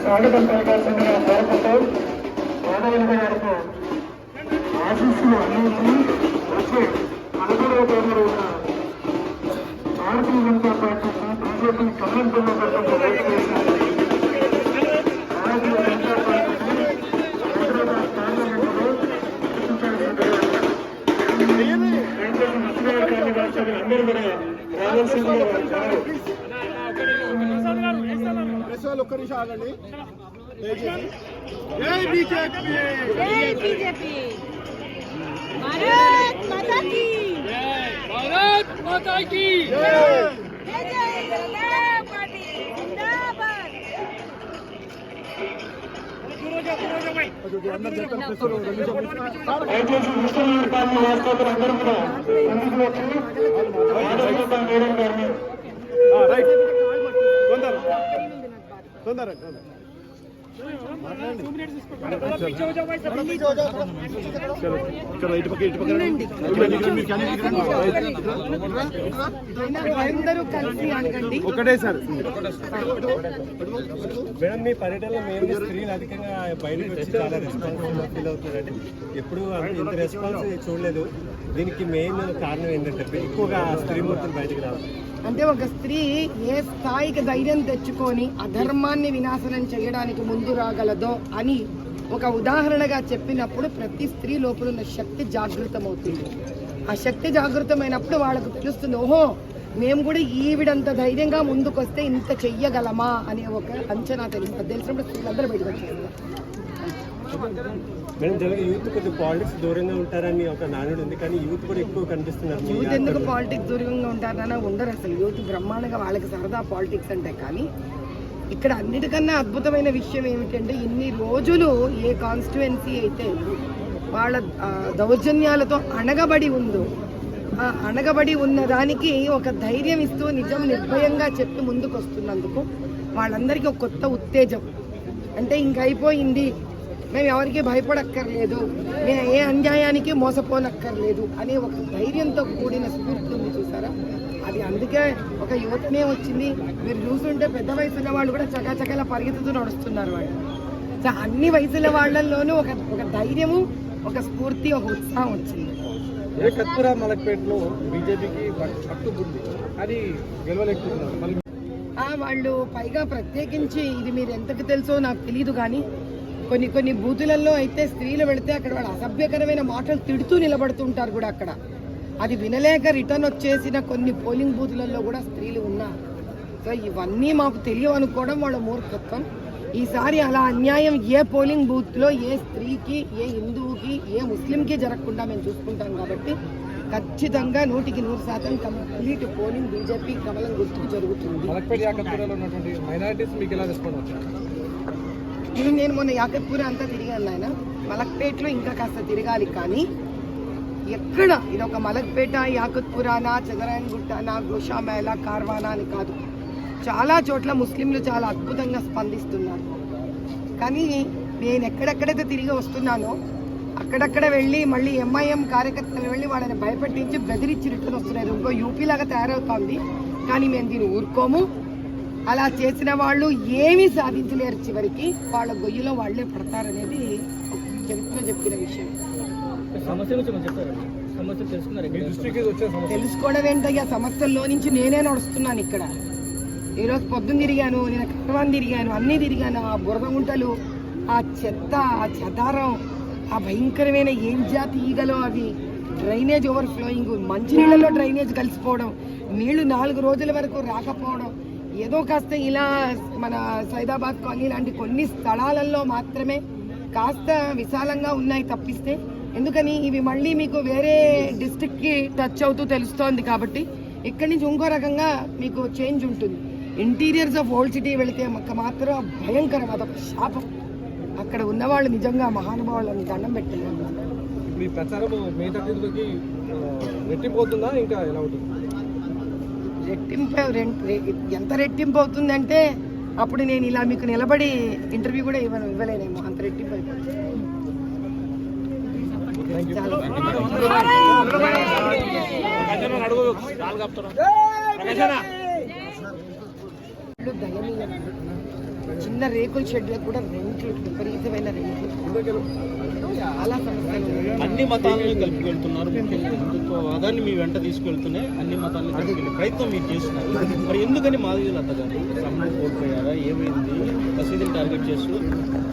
స్వాగతం పలకాల్సిందిగా కోరుకుంటూ గోదావరి గారికి ఆశీస్సులు అందించి వచ్చే 11వ తేదీ రోజున భారతీయ జనతా పార్టీకి బీజేపీ కన్వెన్షన్లో భారతీయ జనతా పార్టీకి హైదరాబాద్ పార్లమెంటులో అందరూ కూడా రావాల్సిందిగా ఒక్క నిమిషం ఆగండి. జై బీజేపీ, జై బీజేపీ, భారత్ మాతా కీ జై, భారత్ మాతా కీ జై, జై జై జనతా పార్టీ జిందాబాద్. దయచేసి ముస్లిం కాలనీ వాస్తవులు అందరూ కూడా ముందుకు వచ్చి మేడం గారిని తొందర ఒకటే సార్ మేడం, మీ పర్యటనలో మేము స్త్రీలు అధికంగా బయటకు వచ్చి చాలా రెస్పాన్సిబుల్ ఫీల్ అవుతుందండి. ఎప్పుడు ఇంత రెస్పాన్స్ చూడలేదు. దీనికి మెయిన్ కారణం ఏంటంటే ఎక్కువగా స్త్రీమూర్తులు బయటకు రావాలి. అంటే ఒక స్త్రీ ఏ స్థాయికి ధైర్యం తెచ్చుకొని అధర్మాన్ని వినాశనం చేయడానికి ముందు రాగలదో అని ఒక ఉదాహరణగా చెప్పినప్పుడు ప్రతి స్త్రీ లోపల ఉన్న శక్తి జాగృతమవుతుంది. ఆ శక్తి జాగృతమైనప్పుడు వాళ్ళకు తెలుస్తుంది, ఓహో మేము కూడా ఈవిడంత ధైర్యంగా ముందుకొస్తే ఇంత చెయ్యగలమా అనే ఒక అంచనా తెలిసినప్పుడు స్త్రీలందరూ బయటకు వచ్చేస్తారు. మేడం, యూత్ కొద్దిగా పాలిటిక్స్ దూరంగా ఉంటారని ఒక నానుడు ఉంది, కానీ యూత్ కూడా ఎక్కువ కనిపిస్తున్నారు. యూత్ ఎందుకు పాలిటిక్స్ దూరంగా ఉంటారని ఉండరు. అసలు యూత్ బ్రహ్మాండంగా వాళ్ళకి సరదా పాలిటిక్స్ అంటే. కానీ ఇక్కడ అన్నిటికన్నా అద్భుతమైన విషయం ఏమిటంటే ఇన్ని రోజులు ఏ కాన్స్టిట్యుయెన్సీ అయితే వాళ్ళ దౌర్జన్యాలతో అణగబడి ఉందో ఆ అణగబడి ఉన్న దానికి ఒక ధైర్యం ఇస్తూ నిజం నిర్భయంగా చెప్పి ముందుకు వస్తున్నందుకు వాళ్ళందరికీ ఒక కొత్త ఉత్తేజం. అంటే ఇంక అయిపోయింది, మేము ఎవరికి భయపడక్కర్లేదు, మేము ఏ అన్యాయానికి మోసపోనక్కర్లేదు అనే ఒక ధైర్యంతో కూడిన స్ఫూర్తి ఉంది చూసారా. అది అందుకే ఒక యువతనే వచ్చింది. మీరు చూస్తుంటే పెద్ద వయసున్న వాళ్ళు కూడా చకాచకాల పరిగెత్తుతూ నడుస్తున్నారు. వాళ్ళు అన్ని వయసుల వాళ్ళల్లోనూ ఒక ధైర్యము, ఒక స్ఫూర్తి, ఒక ఉత్సాహం వచ్చింది. ఏకత్పుర మలక్పేటలో బీజేపీకి పట్టుకుంది, అది గెలవలేకపోతున్నారు. వాళ్ళు పైగా ప్రత్యేకించి ఇది మీరు ఎంతకు తెలుసో నాకు తెలియదు, కానీ కొన్ని బూతులలో అయితే స్త్రీలు వెళితే అక్కడ వాళ్ళు అసభ్యకరమైన మాటలు తిడుతూ నిలబడుతుంటారు కూడా. అక్కడ అది వినలేక రిటర్న్ వచ్చేసిన కొన్ని పోలింగ్ బూతులలో కూడా స్త్రీలు ఉన్నారు. సో ఇవన్నీ మాకు తెలియవు అనుకోవడం వాళ్ళ మూర్ఖత్వం. ఈసారి అలా అన్యాయం ఏ పోలింగ్ బూత్లో ఏ స్త్రీకి, ఏ హిందువుకి, ఏ ముస్లింకి జరగకుండా మేము చూసుకుంటాం. కాబట్టి ఖచ్చితంగా 100% కంప్లీట్ పోలింగ్ బీజేపీ కమలం గుర్తుకు జరుగుతుంది. నేను మొన్న యాకత్పూర్ అంతా తిరిగాను ఆయన. మలక్పేటలో ఇంకా కాస్త తిరగాలి. కానీ ఎక్కడ ఇది ఒక మలక్పేట, యాకత్పురానా, చదరాయన్గుట్టానా, గోషామేళ, కార్వానా అని కాదు, చాలా చోట్ల ముస్లింలు చాలా అద్భుతంగా స్పందిస్తున్నారు. కానీ నేను ఎక్కడెక్కడైతే తిరిగి వస్తున్నానో అక్కడక్కడ వెళ్ళి మళ్ళీ ఎంఐఎం కార్యకర్తలు వెళ్ళి వాళ్ళని భయపెట్టించి బెదిరించి రిటర్న్ వస్తున్నారు. ఇంకో యూపీ లాగా తయారవుతోంది. కానీ మేము దీన్ని ఊరుకోము. అలా చేసిన వాళ్ళు ఏమీ సాధించలేరు. చివరికి వాళ్ళ గొయ్యిలో వాళ్లే పడతారనేది చరిత్ర చెప్పిన విషయం. తెలుసుకోవడం ఏంటయ్యా, సమస్యల్లో నుంచి నేనే నడుస్తున్నాను. ఇక్కడ ఈరోజు పొద్దున్న తిరిగాను, నేను కట్టవాన్ని తిరిగాను, అన్నీ తిరిగాను. ఆ బురద గుంటలు, ఆ చెత్త, ఆ చెదారం, ఆ భయంకరమైన ఏం జాతి ఈగలో అవి, డ్రైనేజ్ ఓవర్ఫ్లోయింగ్, మంచినీళ్ళలో డ్రైనేజ్ కలిసిపోవడం, నీళ్లు 4 రోజుల వరకు రాకపోవడం. ఏదో కాస్త ఇలా మన సైదాబాద్ కాలనీ లాంటి కొన్ని స్థలాలలో మాత్రమే కాస్త విశాలంగా ఉన్నాయి తప్పిస్తే. ఎందుకని ఇవి మళ్ళీ మీకు వేరే డిస్ట్రిక్ట్కి టచ్ అవుతూ తెలుస్తోంది. కాబట్టి ఇక్కడి నుంచి ఇంకో రకంగా మీకు చేంజ్ ఉంటుంది. ఇంటీరియర్స్ ఆఫ్ ఓల్డ్ సిటీ వెళితే మాత్రం భయంకరం, అదొక శాపం. అక్కడ ఉన్నవాళ్ళు నిజంగా మహానుభావులను దండం పెట్టారు. మీ ప్రచారం రెట్టింపోతుందా, ఇంకా ఎలా అవుతుంది? ఎంత రెట్టింపు అవుతుందంటే అప్పుడు నేను ఇలా మీకు నిలబడి ఇంటర్వ్యూ కూడా ఇవ్వలేనేమో, అంత రెట్టింపు అయిపోతుంది. దయనీయం. చిన్న రేకుల షెడ్లకు కూడా రెంట్లు, విపరీతమైన రెంట్లు, చాలా సమస్యలు. అన్ని మతాలను కలుపుకెళ్తున్నారు, ముఖ్యంగా హిందుత్వవాదాన్ని మీ వెంట తీసుకెళ్తూనే అన్ని మతాలను కలుపుకెళ్ళే ప్రయత్నం మీరు చేస్తున్నారు. మరి ఎందుకని మాధవీలత గారు సమ్మె కోల్పోయారా, ఏమైంది, మసీదుని టార్గెట్ చేస్తూ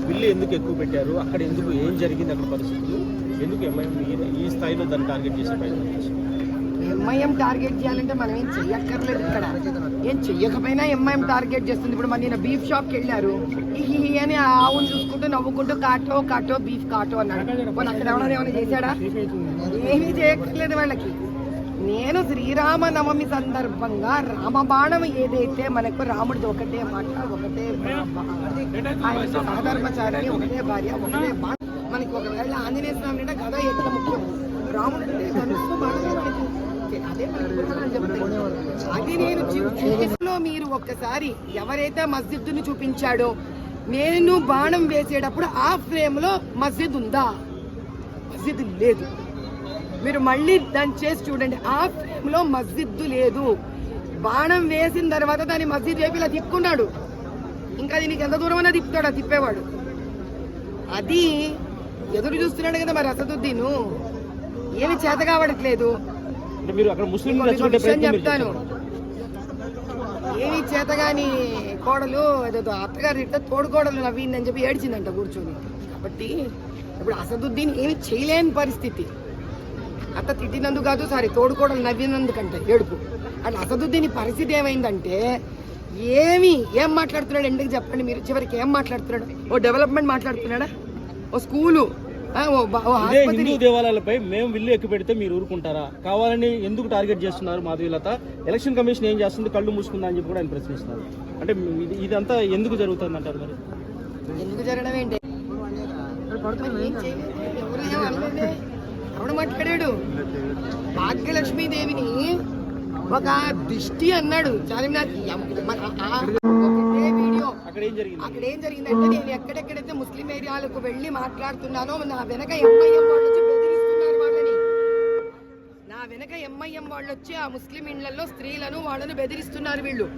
బిల్లు ఎందుకు ఎక్కువ పెట్టారు, అక్కడ ఎందుకు ఏం జరిగింది, అక్కడ పరిస్థితులు ఎందుకు ఎంఐఎం ఈ స్థాయిలో దాన్ని టార్గెట్ చేసే ప్రయత్నం చేస్తున్నారు? ఎంఐఎం టార్గెట్ చేయాలంటే మనం ఏం చెయ్యక్కర్లేదు. ఇక్కడ ఏం చెయ్యకపోయినా ఎంఐఎం టార్గెట్ చేస్తుంది. ఇప్పుడు మన నిన్న బీఫ్ షాప్కి వెళ్ళారు, ఈ అని ఆవును చూసుకుంటూ నవ్వుకుంటూ కాటో బీఫ్ కాటో అన్నాడు. వాళ్ళు అక్కడ ఏమైనా చేశాడా? ఏమీ చేయక్కర్లేదు వాళ్ళకి. నేను శ్రీరామనవమి సందర్భంగా రామబాణం ఏదైతే మనకు రాముడిది ఒకటే మాట, ఒకటే ఆయన సహధర్మచారిని, ఒకటే భార్య, ఒకటే బాణం. మనకి ఒకవేళ ఆంజనేయ స్వామి అంటే కథ ఎట్లా ముఖ్యం, రాముడు అదే అది నేను చూపిలో మీరు ఒక్కసారి ఎవరైతే మస్జిద్ని చూపించాడో, నేను బాణం వేసేటప్పుడు ఆ ఫ్రేమ్ లో మస్జిద్ ఉందా? మస్జిద్ లేదు. మీరు మళ్ళీ దాన్ని చేసి చూడండి, ఆ ఫ్రేమ్ లో మస్జిద్ లేదు. బాణం వేసిన తర్వాత దాన్ని మస్జిద్ వైపు ఇలా తిప్పుకున్నాడు. ఇంకా దీనికి ఎంత దూరం అన్నా తిప్పుతాడు, తిప్పేవాడు. అది ఎదురు చూస్తున్నాడు కదా మరి అసదుద్దీన్. ఏమి చేత కావట్లేదు. చెప్తాను, ఏమి చేతగాని కోడలు ఏదో అత్తగారి ఇట్లా తోడుకోడలు నవ్విందని చెప్పి ఏడ్చిందంట కూర్చొని. కాబట్టి ఇప్పుడు అసదుద్దీన్ ఏమి చేయలేని పరిస్థితి. అత్త తిట్టినందుకు కాదు, సారీ తోడుకోడలు నవ్వినందుకంటే ఏడుపు. అట్లా అసదుద్దీన్ పరిస్థితి ఏమైంది ఏం మాట్లాడుతున్నాడు? ఎందుకు చెప్పండి మీరు, చివరికి ఏం మాట్లాడుతున్నాడు? ఓ డెవలప్మెంట్ మాట్లాడుతున్నాడా? ఓ స్కూలు, హిందూ దేవాలయాలపై మేము విల్లు ఎక్కువ పెడితే మీరు ఊరుకుంటారా? కావాలని ఎందుకు టార్గెట్ చేస్తున్నారు మాధవీలత? ఎలక్షన్ కమిషన్ ఏం చేస్తుంది, కళ్ళు మూసుకుందా అని చెప్పి కూడా ఆయన ప్రశ్నిస్తున్నారు. అంటే ఇదంతా ఎందుకు జరుగుతుంది అంటారు? మరి ఎందుకు జరగడం ఏంటి? ఎవడు మాట్లాడాడు? భాగ్యలక్ష్మీదేవిని ఒక దిష్టి అన్నాడు చార్మినార్. అక్కడ ఏం జరిగిందంటే, నేను ఎక్కడెక్కడైతే ముస్లిం ఏరియాలకు వెళ్ళి మాట్లాడుతున్నానో నా వెనక ఎంఐఎం వాళ్ళు వచ్చి బెదిరిస్తున్నారు వాళ్ళని. నా వెనక ఎంఐఎం వాళ్ళు వచ్చి ఆ ముస్లిం ఇళ్లలో స్త్రీలను వాళ్ళను బెదిరిస్తున్నారు వీళ్ళు.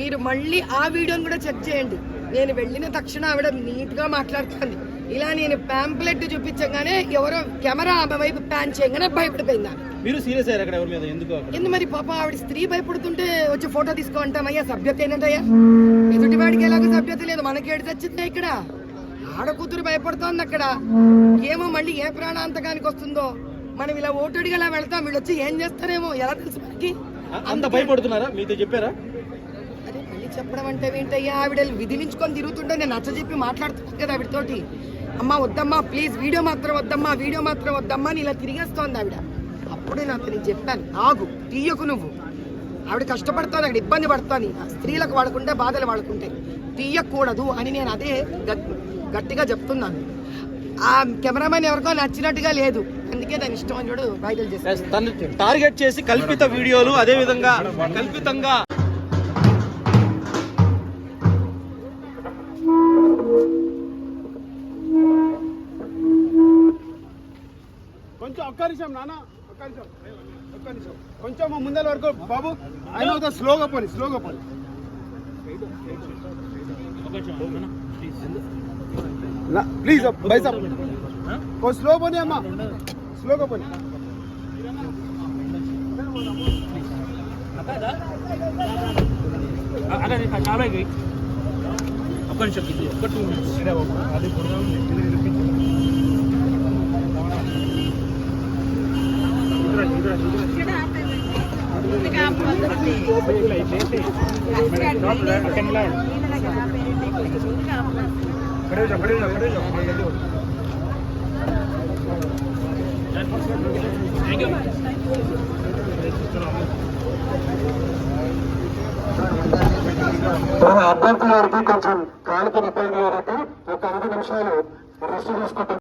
మీరు మళ్ళీ ఆ వీడియోని కూడా చెక్ చేయండి. నేను వెళ్ళిన తక్షణ ఆవిడ నీట్ గా మాట్లాడుతుంది. ఇలా నేను ప్యాంప్లెట్ చూపించగానే ఎవరో కెమెరా ఆమె వైపు ప్యాన్ చేయగానే భయపడిపోయిందా? మీరు సీరియస్ అయ్యారు అక్కడ ఎవరి మీద? ఎందుకు మరి పాప ఆవిడ స్త్రీ భయపడుతుంటే వచ్చి ఫోటో తీసుకోమంటామయ్యా? సభ్యత ఏంటయ్యా? ఎదుటివాడికి ఎలాగో సభ్యత లేదు, మనకి ఏడు తెచ్చిందే. ఇక్కడ ఆడ కూతురు భయపడుతోంది. అక్కడ ఏమో మళ్ళీ ఏ ప్రాణాంతకానికి వస్తుందో. మనం ఇలా ఓటుడిగా ఇలా వెళ్తాం, వీళ్ళు వచ్చి ఏం చేస్తారేమో ఎలా తెలుసు మనకి? అంత భయపడుతున్నారా? మీతో చెప్పారా? అరే మళ్ళీ చెప్పడం అంటే ఏంటయ్యా? ఆవిడ విధిలించుకొని తిరుగుతుంటే నేను నచ్చ చెప్పి మాట్లాడుతున్నాను కదా ఆవిడతోటి. అమ్మా వద్దమ్మా ప్లీజ్, వీడియో మాత్రం వద్దమ్మా అని ఇలా తిరిగేస్తోంది ఆవిడ. అప్పుడే నాకు చెప్పాను, ఆగు, తీయకు నువ్వు. ఆవిడ కష్టపడుతుంది, అక్కడ ఇబ్బంది పడుతుంది. స్త్రీలకు వాడుకుంటే బాధలు వాడుకుంటే తీయకూడదు అని నేను అదే గట్టిగా చెప్తున్నాను. ఆ కెమెరామెన్ ఎవరికో నచ్చినట్టుగా లేదు, అందుకే దాని ఇష్టం అని చూడు వైరల్ చేస్తాను. టార్గెట్ చేసి కల్పిత వీడియోలు, అదే విధంగా కల్పితంగా కొంచెం ఒక్క నిమిషం నాన్న, ఒక్క నిమిషం కొంచెం ముందర వరకు బాబు. ఆయన స్లోగా పోని. ప్లీజ్ బై సాబ్ స్లో పోనీ అమ్మా, స్లోగా పోనీ. అభ్యర్థుల వారికి కొంచెం కాలికి ఇబ్బంది ఒక 5 నిమిషాలు రెస్ట్ తీసుకుంటాం.